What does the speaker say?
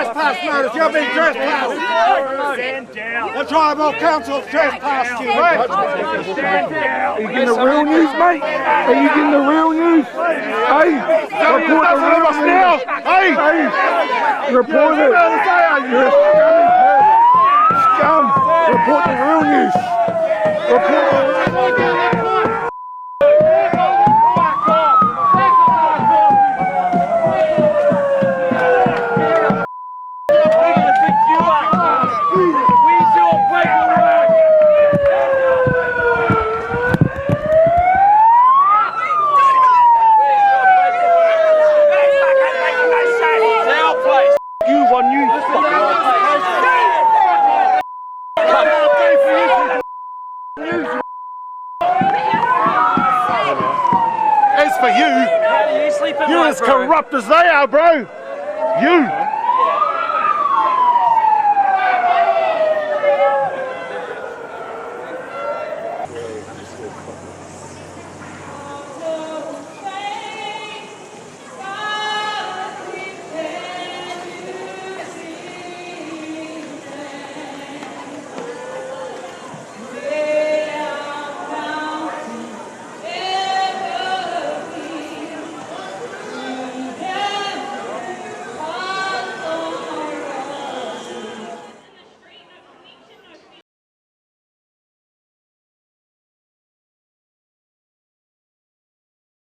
Trespass notice, you've been trespassing. The tribal council's trespassed you, mate. Are you getting the real news, mate? Are you getting the real news? Hey, report the real news. Hey, report it. You're scum. Report the real news. Report the real news. As for you, you're as corrupt as they are, bro. You.